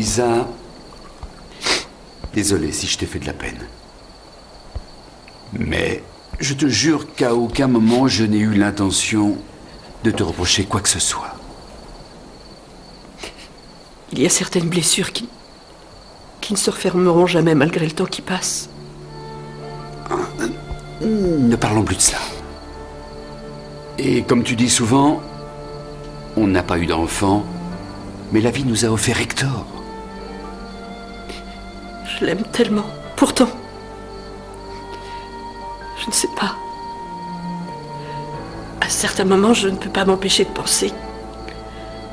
Elisa, désolé si je t'ai fait de la peine. Mais je te jure qu'à aucun moment je n'ai eu l'intention de te reprocher quoi que ce soit. Il y a certaines blessures qui ne se refermeront jamais malgré le temps qui passe. Ne parlons plus de cela. Et comme tu dis souvent, on n'a pas eu d'enfant, mais la vie nous a offert Hector. Je l'aime tellement. Pourtant, je ne sais pas. À certains moments, je ne peux pas m'empêcher de penser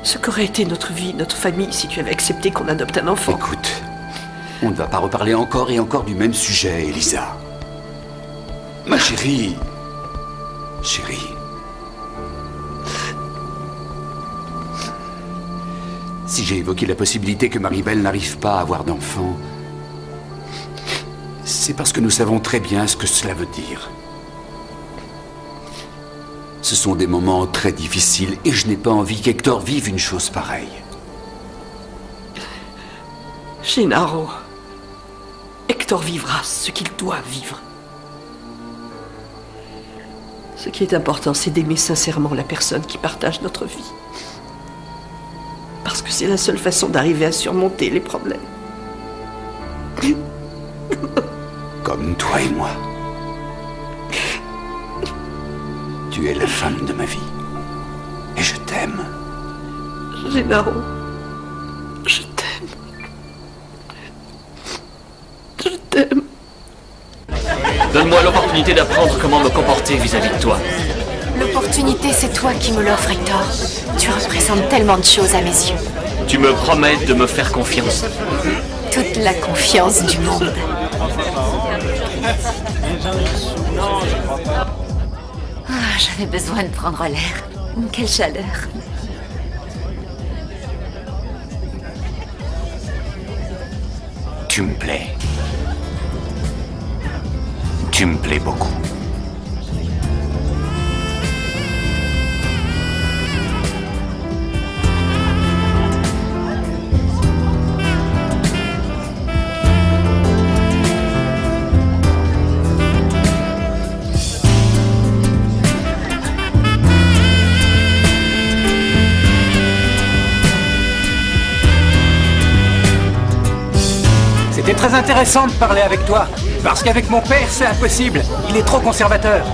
ce qu'aurait été notre vie, notre famille, si tu avais accepté qu'on adopte un enfant. Écoute, on ne va pas reparler encore et encore du même sujet, Elisa. Ma chérie. Chérie. Si j'ai évoqué la possibilité que Maribel n'arrive pas à avoir d'enfant, c'est parce que nous savons très bien ce que cela veut dire. Ce sont des moments très difficiles et je n'ai pas envie qu'Hector vive une chose pareille. Gennaro, Hector vivra ce qu'il doit vivre. Ce qui est important, c'est d'aimer sincèrement la personne qui partage notre vie. Parce que c'est la seule façon d'arriver à surmonter les problèmes. Comme toi et moi. Tu es la femme de ma vie. Et je t'aime. Gennaro, je t'aime. Je t'aime. Donne-moi l'opportunité d'apprendre comment me comporter vis-à-vis de toi. L'opportunité, c'est toi qui me l'offres, Hector. Tu représentes tellement de choses à mes yeux. Tu me promets de me faire confiance. Toute la confiance du monde. Ah, j'avais besoin de prendre l'air. Quelle chaleur. Tu me plais. Tu me plais beaucoup. C'était très intéressant de parler avec toi. Parce qu'avec mon père, c'est impossible. Il est trop conservateur.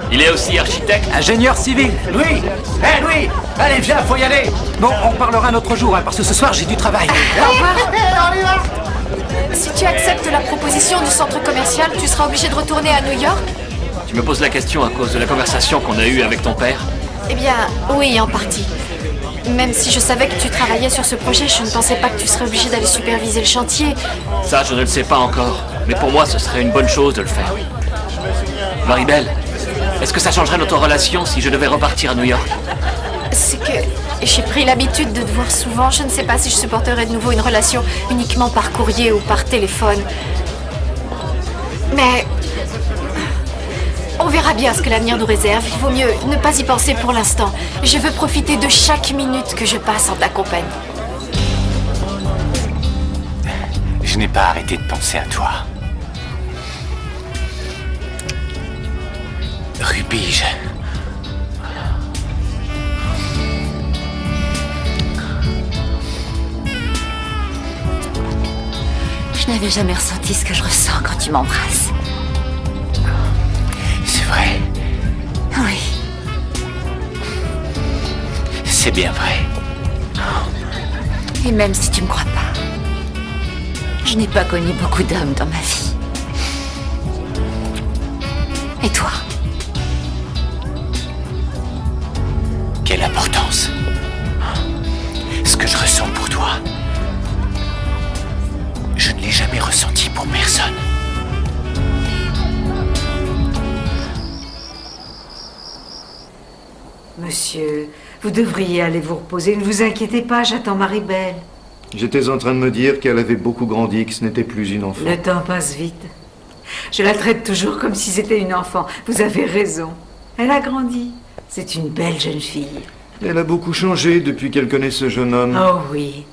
Il est aussi architecte. Ingénieur civil. Louis. Hé, Louis. Allez, viens, faut y aller. Bon, on parlera un autre jour, hein, parce que ce soir, j'ai du travail. Au revoir. Si tu acceptes la proposition du centre commercial, tu seras obligé de retourner à New York? Tu me poses la question à cause de la conversation qu'on a eue avec ton père? Eh bien, oui, en partie. Même si je savais que tu travaillais sur ce projet, je ne pensais pas que tu serais obligé d'aller superviser le chantier. Ça, je ne le sais pas encore. Mais pour moi, ce serait une bonne chose de le faire. Maribel, est-ce que ça changerait notre relation si je devais repartir à New York? C'est que j'ai pris l'habitude de te voir souvent. Je ne sais pas si je supporterais de nouveau une relation uniquement par courrier ou par téléphone. Mais on verra bien ce que l'avenir nous réserve. Il vaut mieux ne pas y penser pour l'instant. Je veux profiter de chaque minute que je passe en ta compagnie. Je n'ai pas arrêté de penser à toi. Rupige. Je n'avais jamais ressenti ce que je ressens quand tu m'embrasses. C'est vrai. Oui. C'est bien vrai. Et même si tu me crois pas, je n'ai pas connu beaucoup d'hommes dans ma vie. Et toi? Quelle importance. Ce que je ressens pour toi, je ne l'ai jamais ressenti pour personne. Monsieur, vous devriez aller vous reposer. Ne vous inquiétez pas, j'attends Maribel. J'étais en train de me dire qu'elle avait beaucoup grandi, que ce n'était plus une enfant. Le temps passe vite. Je la traite toujours comme si c'était une enfant. Vous avez raison. Elle a grandi. C'est une belle jeune fille. Elle a beaucoup changé depuis qu'elle connaît ce jeune homme. Oh oui.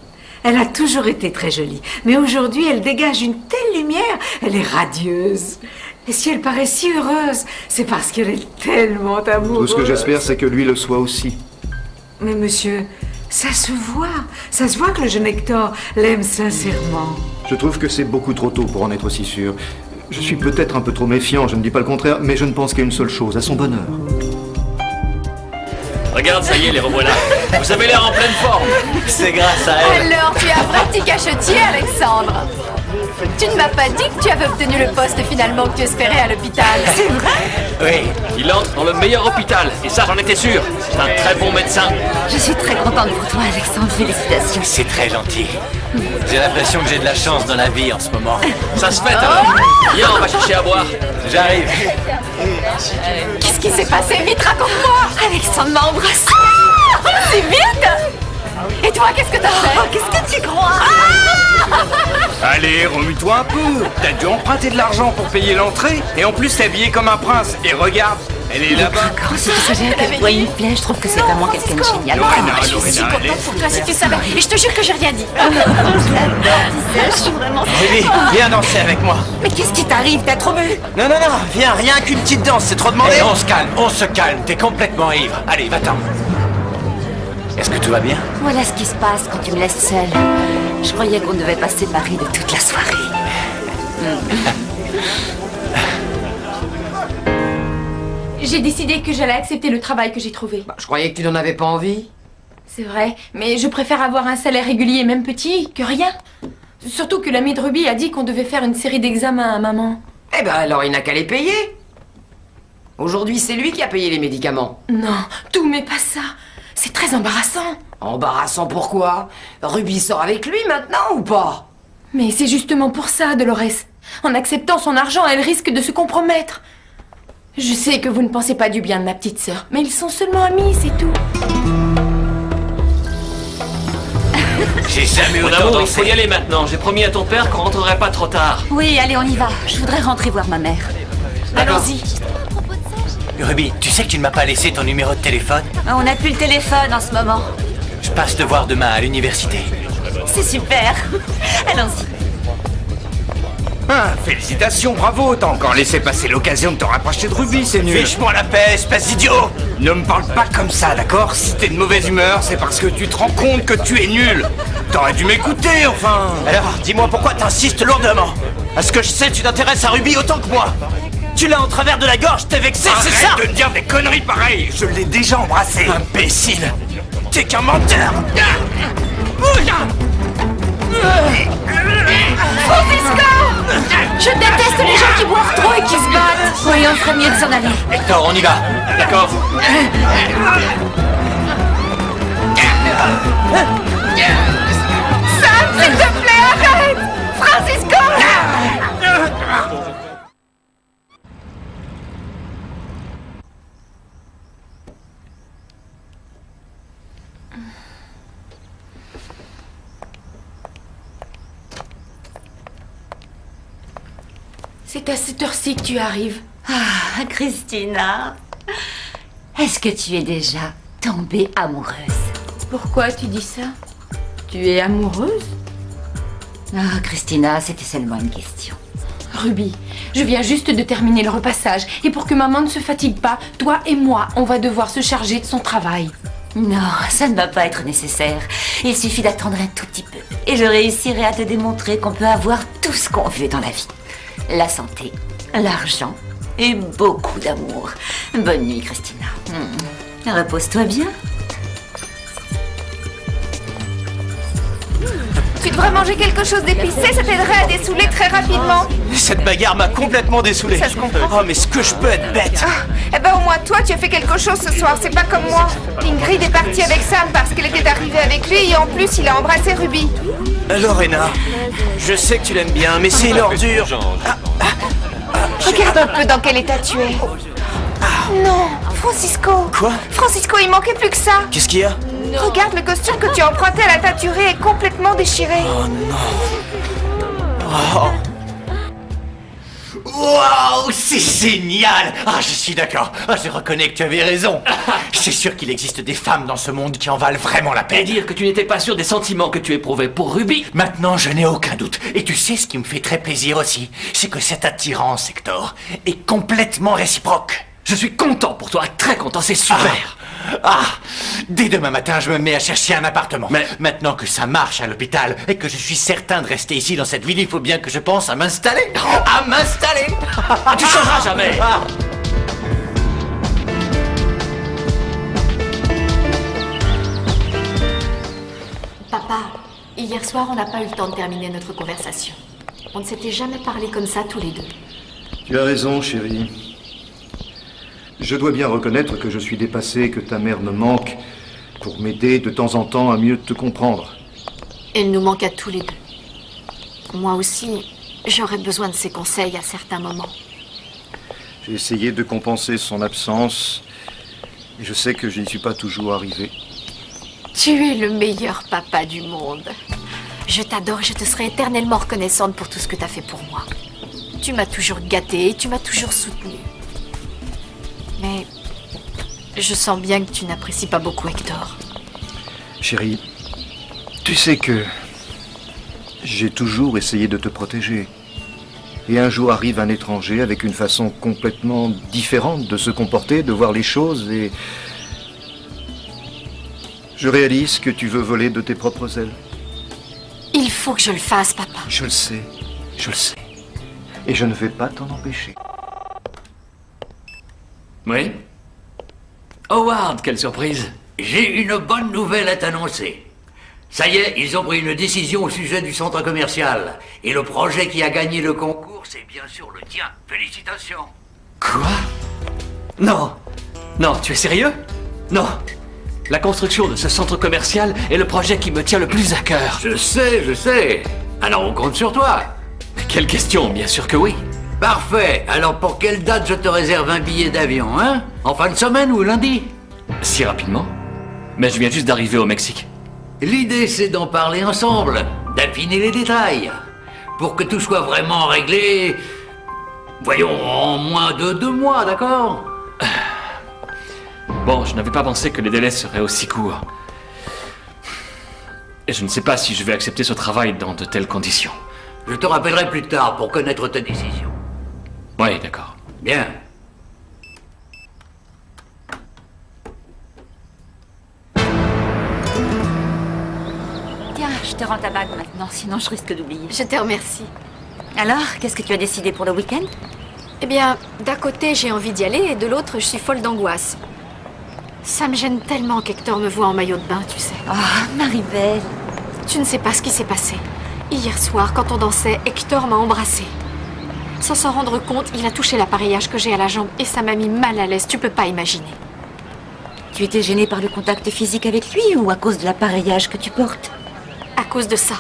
Elle a toujours été très jolie. Mais aujourd'hui, elle dégage une telle lumière. Elle est radieuse. Et si elle paraît si heureuse, c'est parce qu'elle est tellement amoureuse. Tout ce que j'espère, c'est que lui le soit aussi. Mais monsieur, ça se voit. Ça se voit que le jeune Hector l'aime sincèrement. Je trouve que c'est beaucoup trop tôt pour en être aussi sûr. Je suis peut-être un peu trop méfiant, je ne dis pas le contraire, mais je ne pense qu'à une seule chose, à son bonheur. Regarde, ça y est, les revoilà. Vous avez l'air en pleine forme. C'est grâce à elle. Alors, tu es un vrai petit cachetier, Alexandre. Tu ne m'as pas dit que tu avais obtenu le poste finalement que tu espérais à l'hôpital. C'est vrai? Oui, il entre dans le meilleur hôpital. Et ça, j'en étais sûr. C'est un très bon médecin. Je suis très contente pour toi, Alexandre. Félicitations. C'est très gentil. J'ai l'impression que j'ai de la chance dans la vie en ce moment. Ça se fait alors. Viens, on va chercher à boire. J'arrive. Qu'est-ce qui s'est passé? Vite, raconte-moi. Alexandre m'a embrassée. Si vite. Et toi, qu'est-ce que t'as fait? Qu'est-ce que tu crois? Allez, remue-toi un peu. T'as dû emprunter de l'argent pour payer l'entrée. Et en plus, t'es habillé comme un prince. Et regarde, elle est là-bas. Quand si tu savais à quel point il me plaît, je trouve que c'est vraiment quelqu'un de génial. Lorena, Je suis si Lorena, allez. contente pour toi si tu savais. Et je te jure que j'ai rien dit. Je suis vraiment... Ruby, viens danser avec moi. Mais qu'est-ce qui t'arrive? T'as trop bu? Non, viens, rien qu'une petite danse, c'est trop demandé. On se calme, t'es complètement ivre. Allez, va-t'en. Est-ce que tout va bien? Voilà ce qui se passe quand tu me laisses seule. Je croyais qu'on devait pas se séparer de toute la soirée. J'ai décidé que j'allais accepter le travail que j'ai trouvé. Je croyais que tu n'en avais pas envie. C'est vrai, mais je préfère avoir un salaire régulier, même petit, que rien. Surtout que l'ami de Ruby a dit qu'on devait faire une série d'examens à maman. Eh ben alors il n'a qu'à les payer. Aujourd'hui, c'est lui qui a payé les médicaments. Non, tout mais pas ça. C'est très embarrassant. Embarrassant pourquoi? Ruby sort avec lui maintenant ou pas? Mais c'est justement pour ça, Dolores. En acceptant son argent, elle risque de se compromettre. Je sais que vous ne pensez pas du bien de ma petite sœur, mais ils sont seulement amis, c'est tout. J'ai jamais Mon autant amour, il faut dansé. y aller maintenant. J'ai promis à ton père qu'on rentrerait pas trop tard. Oui, allez, on y va. Je voudrais rentrer voir ma mère. Allons-y. Ruby, tu sais que tu ne m'as pas laissé ton numéro de téléphone? On n'a plus le téléphone en ce moment. Je passe te voir demain à l'université. C'est super. Allons-y. Ah, félicitations, bravo. T'as encore laissé passer l'occasion de te rapprocher de Ruby, c'est nul. Fiche-moi la paix, espèce d'idiot. Ne me parle pas comme ça, d'accord? Si t'es de mauvaise humeur, c'est parce que tu te rends compte que tu es nul. T'aurais dû m'écouter, enfin. Alors, dis-moi pourquoi t'insistes lourdement. À ce que je sais, tu t'intéresses à Ruby autant que moi. Tu l'as en travers de la gorge, t'es vexé, c'est ça? Arrête de me dire des conneries pareilles. Je l'ai déjà embrassé. Imbécile. T'es qu'un menteur. Francisco! Je déteste les gens qui boivent trop et qui se battent. Oui, on ferait mieux de s'en aller. Hector, on y va. D'accord. Sam, s'il te plaît, arrête! Francisco! C'est à cette heure-ci que tu arrives. Ah, Christina. Est-ce que tu es déjà tombée amoureuse? Pourquoi tu dis ça? Tu es amoureuse? Ah, Christina, c'était seulement une question. Ruby, je viens juste de terminer le repassage. Et pour que maman ne se fatigue pas, toi et moi, on va devoir se charger de son travail. Non, ça ne va pas être nécessaire. Il suffit d'attendre un tout petit peu. Et je réussirai à te démontrer qu'on peut avoir tout ce qu'on veut dans la vie. La santé, l'argent et beaucoup d'amour. Bonne nuit, Christina. Repose-toi bien. Tu devrais manger quelque chose d'épicé, ça t'aiderait à dessouler très rapidement. Cette bagarre m'a complètement dessoulé. Ça se comprend. Oh, mais ce que je peux être bête. Eh ben au moins toi tu as fait quelque chose ce soir, c'est pas comme moi. Ingrid est partie avec Sam parce qu'elle était arrivée avec lui et en plus il a embrassé Ruby. Lorena, je sais que tu l'aimes bien, mais c'est une ordure. Regarde un peu dans quel état tu es. Non, Francisco. Quoi? Francisco, il manquait plus que ça. Qu'est-ce qu'il y a? Regarde, le costume que tu as emprunté à la teinturée est complètement déchiré. Oh non. Oh. Waouh, c'est génial! Ah, je suis d'accord. Ah, je reconnais que tu avais raison. C'est sûr qu'il existe des femmes dans ce monde qui en valent vraiment la peine. Et dire que tu n'étais pas sûr des sentiments que tu éprouvais pour Ruby. Maintenant, je n'ai aucun doute. Et tu sais ce qui me fait très plaisir aussi, c'est que cette attirance, Hector, est complètement réciproque. Je suis content pour toi, très content, c'est super. Dès demain matin, je me mets à chercher un appartement. Mais maintenant que ça marche à l'hôpital et que je suis certain de rester ici dans cette ville, il faut bien que je pense à m'installer. À m'installer. Tu changeras jamais. Papa, hier soir, on n'a pas eu le temps de terminer notre conversation. On ne s'était jamais parlé comme ça tous les deux. Tu as raison, chérie. Je dois bien reconnaître que je suis dépassé, que ta mère me manque pour m'aider de temps en temps à mieux te comprendre. Elle nous manque à tous les deux. Moi aussi, j'aurais besoin de ses conseils à certains moments. J'ai essayé de compenser son absence, et je sais que je n'y suis pas toujours arrivé. Tu es le meilleur papa du monde. Je t'adore et je te serai éternellement reconnaissante pour tout ce que tu as fait pour moi. Tu m'as toujours gâtée et tu m'as toujours soutenue. Mais je sens bien que tu n'apprécies pas beaucoup Hector. Chérie, tu sais que j'ai toujours essayé de te protéger. Et un jour arrive un étranger avec une façon complètement différente de se comporter, de voir les choses, et je réalise que tu veux voler de tes propres ailes. Il faut que je le fasse, papa. Je le sais. Et je ne vais pas t'en empêcher. Oui? Howard, quelle surprise! J'ai une bonne nouvelle à t'annoncer. Ça y est, ils ont pris une décision au sujet du centre commercial. Et le projet qui a gagné le concours, c'est bien sûr le tien. Félicitations. Quoi? Non! Non, tu es sérieux? Non! La construction de ce centre commercial est le projet qui me tient le plus à cœur. Je sais. Alors on compte sur toi. Quelle question, bien sûr que oui. Parfait. Alors pour quelle date je te réserve un billet d'avion, hein? En fin de semaine ou lundi? Si rapidement? Mais je viens juste d'arriver au Mexique. L'idée, c'est d'en parler ensemble, d'affiner les détails. Pour que tout soit vraiment réglé, voyons, en moins de 2 mois, d'accord? Bon, je n'avais pas pensé que les délais seraient aussi courts. Et je ne sais pas si je vais accepter ce travail dans de telles conditions. Je te rappellerai plus tard pour connaître ta décision. Oui, d'accord. Bien. Tiens, je te rends ta bague maintenant, sinon je risque d'oublier. Je te remercie. Alors, qu'est-ce que tu as décidé pour le week-end? Eh bien, d'un côté, j'ai envie d'y aller, et de l'autre, je suis folle d'angoisse. Ça me gêne tellement qu'Hector me voit en maillot de bain, tu sais. Ah, Maribel. Tu ne sais pas ce qui s'est passé. Hier soir, quand on dansait, Hector m'a embrassée. Sans s'en rendre compte, il a touché l'appareillage que j'ai à la jambe et ça m'a mis mal à l'aise, tu peux pas imaginer. Tu étais gênée par le contact physique avec lui ou à cause de l'appareillage que tu portes? À cause de ça.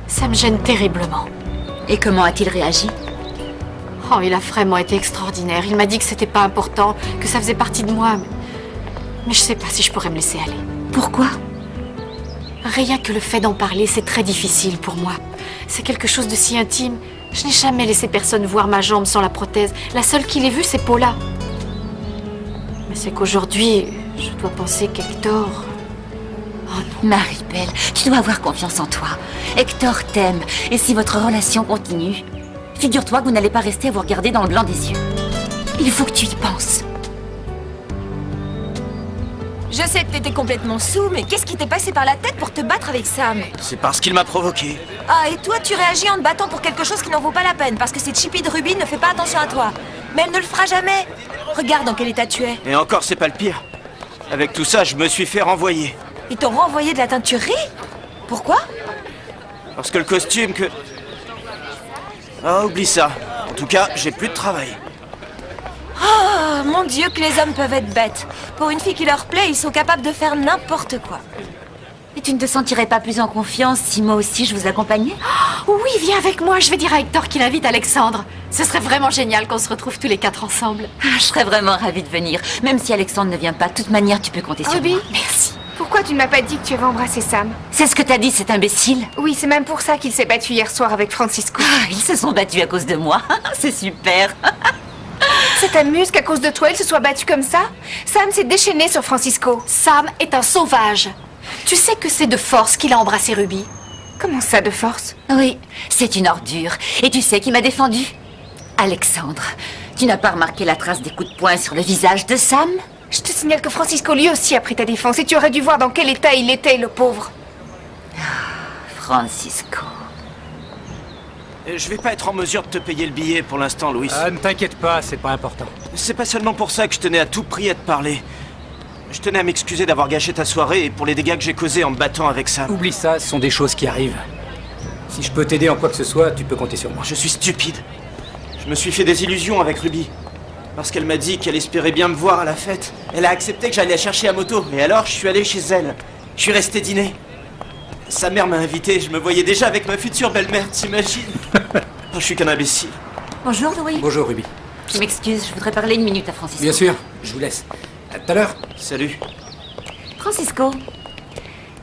Ça me gêne terriblement. Et comment a-t-il réagi? Oh, il a vraiment été extraordinaire. Il m'a dit que c'était pas important, que ça faisait partie de moi. Mais je sais pas si je pourrais me laisser aller. Pourquoi? Rien que le fait d'en parler, c'est très difficile pour moi. C'est quelque chose de si intime. Je n'ai jamais laissé personne voir ma jambe sans la prothèse. La seule qui l'ait vue, c'est Paula. Mais c'est qu'aujourd'hui, je dois penser qu'Hector... Oh non. Maribel, tu dois avoir confiance en toi. Hector t'aime. Et si votre relation continue, figure-toi que vous n'allez pas rester à vous regarder dans le blanc des yeux. Il faut que tu y penses. Je sais que t'étais complètement saoul, mais qu'est-ce qui t'est passé par la tête pour te battre avec Sam? C'est parce qu'il m'a provoqué. Ah, et toi, tu réagis en te battant pour quelque chose qui n'en vaut pas la peine, parce que cette chipie de Ruby ne fait pas attention à toi. Mais elle ne le fera jamais. Regarde dans quel état tu es. Et encore, c'est pas le pire. Avec tout ça, je me suis fait renvoyer. Ils t'ont renvoyé de la teinturerie? Pourquoi? Parce que le costume que... Ah, oublie ça. En tout cas, j'ai plus de travail. Oh, mon Dieu, que les hommes peuvent être bêtes. Pour une fille qui leur plaît, ils sont capables de faire n'importe quoi. Et tu ne te sentirais pas plus en confiance si moi aussi je vous accompagnais? Oh, oui, viens avec moi. Je vais dire à Hector qu'il invite Alexandre. Ce serait vraiment génial qu'on se retrouve tous les 4 ensemble. Je serais vraiment ravie de venir. Même si Alexandre ne vient pas, de toute manière, tu peux compter sur moi. Merci. Pourquoi tu ne m'as pas dit que tu avais embrassé Sam? C'est ce que t'as dit, cet imbécile. Oui, c'est même pour ça qu'il s'est battu hier soir avec Francisco. Ah, ils se sont battus à cause de moi. C'est super. Ça t'amuse qu'à cause de toi, il se soit battu comme ça? Sam s'est déchaîné sur Francisco. Sam est un sauvage. Tu sais que c'est de force qu'il a embrassé Ruby? Comment ça, de force? Oui, c'est une ordure. Et tu sais qui m'a défendu? Alexandre. Tu n'as pas remarqué la trace des coups de poing sur le visage de Sam? Je te signale que Francisco lui aussi a pris ta défense et tu aurais dû voir dans quel état il était, le pauvre. Francisco. Je vais pas être en mesure de te payer le billet pour l'instant, Louis. Ah, ne t'inquiète pas, c'est pas important. C'est pas seulement pour ça que je tenais à tout prix à te parler. Je tenais à m'excuser d'avoir gâché ta soirée et pour les dégâts que j'ai causés en me battant avec Sam. Oublie ça, ce sont des choses qui arrivent. Si je peux t'aider en quoi que ce soit, tu peux compter sur moi. Je suis stupide. Je me suis fait des illusions avec Ruby. Parce qu'elle m'a dit qu'elle espérait bien me voir à la fête. Elle a accepté que j'allais la chercher à moto. Et alors, je suis allé chez elle. Je suis resté dîner. Sa mère m'a invité. Je me voyais déjà avec ma future belle-mère, t'imagines? Je suis qu'un imbécile. Bonjour, Louis. Bonjour, Ruby. Je m'excuse, je voudrais parler une minute à Francisco. Bien sûr, je vous laisse. À tout à l'heure. Salut. Francisco,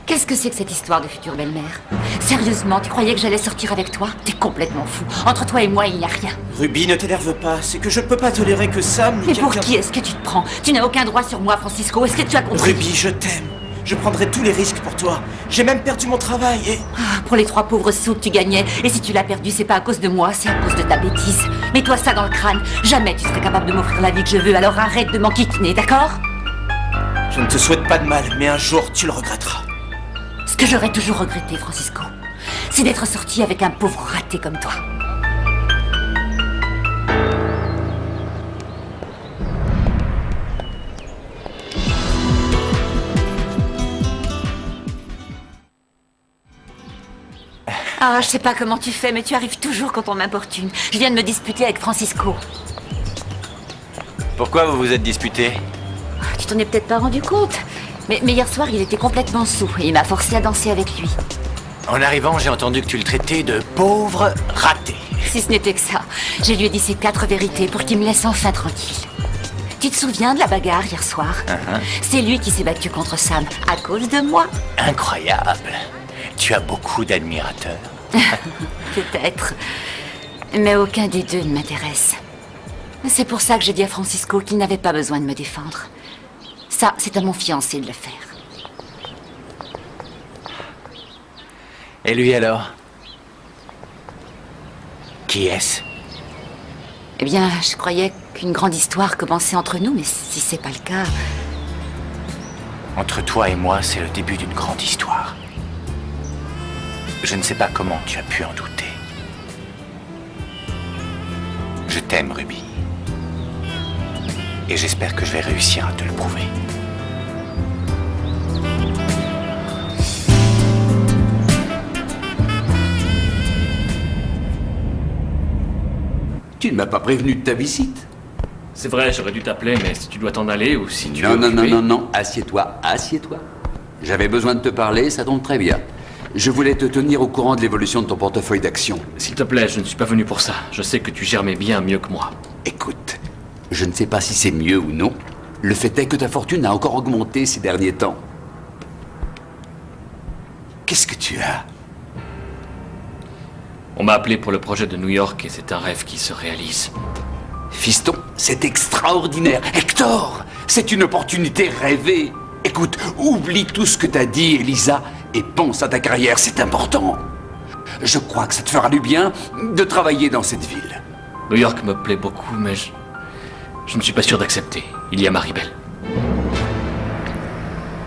qu'est-ce que c'est que cette histoire de future belle-mère? Sérieusement, tu croyais que j'allais sortir avec toi? T'es complètement fou. Entre toi et moi, il n'y a rien. Ruby, ne t'énerve pas. C'est que je peux pas tolérer que Sam... Mais pour qui est-ce que tu te prends? Tu n'as aucun droit sur moi, Francisco. Est-ce que tu as compris? Ruby, je t'aime. Je prendrai tous les risques pour toi. J'ai même perdu mon travail et... Ah, pour les 3 pauvres sous que tu gagnais. Et si tu l'as perdu, c'est pas à cause de moi, c'est à cause de ta bêtise. Mets-toi ça dans le crâne. Jamais tu serais capable de m'offrir la vie que je veux, alors arrête de m'enquiquiner, d'accord? Je ne te souhaite pas de mal, mais un jour, tu le regretteras. Ce que j'aurais toujours regretté, Francisco, c'est d'être sorti avec un pauvre raté comme toi. Ah, je sais pas comment tu fais, mais tu arrives toujours quand on m'importune. Je viens de me disputer avec Francisco. Pourquoi vous vous êtes disputé? Tu t'en es peut-être pas rendu compte, mais hier soir, il était complètement saoul et il m'a forcé à danser avec lui. En arrivant, j'ai entendu que tu le traitais de pauvre raté. Si ce n'était que ça, je lui ai dit ces 4 vérités pour qu'il me laisse enfin tranquille. Tu te souviens de la bagarre hier soir? C'est lui qui s'est battu contre Sam, à cause de moi. Incroyable. Tu as beaucoup d'admirateurs. Peut-être. Mais aucun des deux ne m'intéresse. C'est pour ça que j'ai dit à Francisco qu'il n'avait pas besoin de me défendre. Ça, c'est à mon fiancé de le faire. Et lui alors? Qui est-ce? Eh bien, je croyais qu'une grande histoire commençait entre nous, mais si c'est pas le cas... Entre toi et moi, c'est le début d'une grande histoire. Je ne sais pas comment tu as pu en douter. Je t'aime, Ruby. Et j'espère que je vais réussir à te le prouver. Tu ne m'as pas prévenu de ta visite. C'est vrai, j'aurais dû t'appeler, mais si tu dois t'en aller ou si tu Non, es non, non, occupé... non, non, assieds-toi, assieds-toi. J'avais besoin de te parler, ça tombe très bien. Je voulais te tenir au courant de l'évolution de ton portefeuille d'actions. S'il te plaît, je ne suis pas venu pour ça. Je sais que tu gères mes biens mieux que moi. Écoute, je ne sais pas si c'est mieux ou non. Le fait est que ta fortune a encore augmenté ces derniers temps. Qu'est-ce que tu as? On m'a appelé pour le projet de New York et c'est un rêve qui se réalise. Fiston, c'est extraordinaire. Hector, c'est une opportunité rêvée. Écoute, oublie tout ce que t'as dit, Elisa, et pense à ta carrière, c'est important. Je crois que ça te fera du bien de travailler dans cette ville. New York me plaît beaucoup, mais je ne suis pas sûr d'accepter. Il y a Maribel.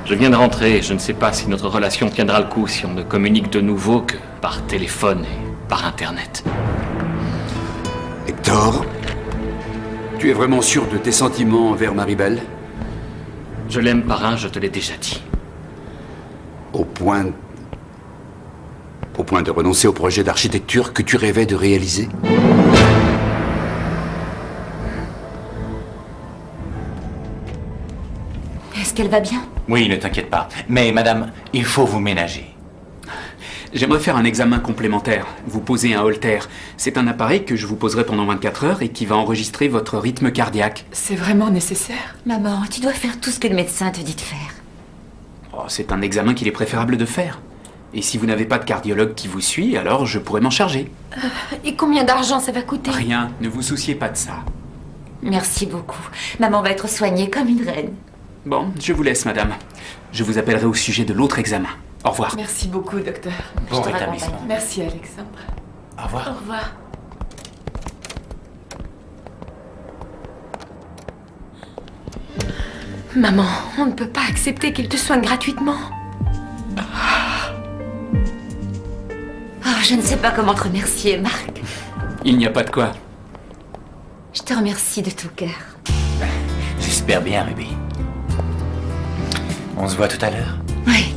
Je viens de rentrer et je ne sais pas si notre relation tiendra le coup si on ne communique de nouveau que par téléphone et par Internet. Hector, tu es vraiment sûr de tes sentiments envers Maribel? Je l'aime, parrain, je te l'ai déjà dit. Au point de renoncer au projet d'architecture que tu rêvais de réaliser? Est-ce qu'elle va bien? Oui, ne t'inquiète pas. Mais madame, il faut vous ménager. J'aimerais faire un examen complémentaire. Vous posez un Holter. C'est un appareil que je vous poserai pendant 24 heures et qui va enregistrer votre rythme cardiaque. C'est vraiment nécessaire? Maman, tu dois faire tout ce que le médecin te dit de faire. Oh, c'est un examen qu'il est préférable de faire. Et si vous n'avez pas de cardiologue qui vous suit, alors je pourrais m'en charger. Et combien d'argent ça va coûter? Rien, ne vous souciez pas de ça. Merci beaucoup. Maman va être soignée comme une reine. Bon, je vous laisse, madame. Je vous appellerai au sujet de l'autre examen. Au revoir. Merci beaucoup, docteur. Bon rétablissement. Merci, Alexandre. Au revoir. Au revoir. Maman, on ne peut pas accepter qu'il te soigne gratuitement. Oh, je ne sais pas comment te remercier, Marc. Il n'y a pas de quoi. Je te remercie de tout cœur. J'espère bien, Ruby. On se voit tout à l'heure. Oui.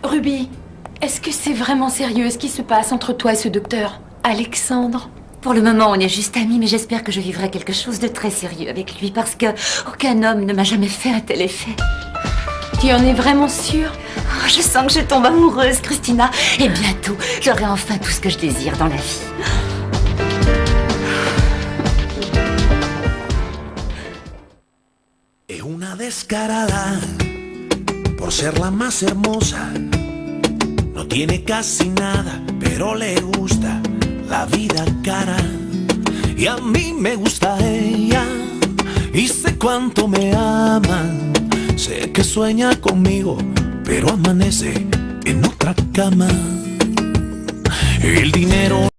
Ruby, est-ce que c'est vraiment sérieux ce qui se passe entre toi et ce docteur Alexandre? Pour le moment, on est juste amis, mais j'espère que je vivrai quelque chose de très sérieux avec lui, parce que aucun homme ne m'a jamais fait un tel effet. Tu en es vraiment sûre? Oh, je sens que je tombe amoureuse, Christina. Et bientôt, j'aurai enfin tout ce que je désire dans la vie. Es una descarada por ser la más hermosa. No tiene casi nada, pero le gusta la vida cara. Y a mí me gusta ella y sé cuánto me ama. Sé que sueña conmigo, pero amanece en otra cama. El dinero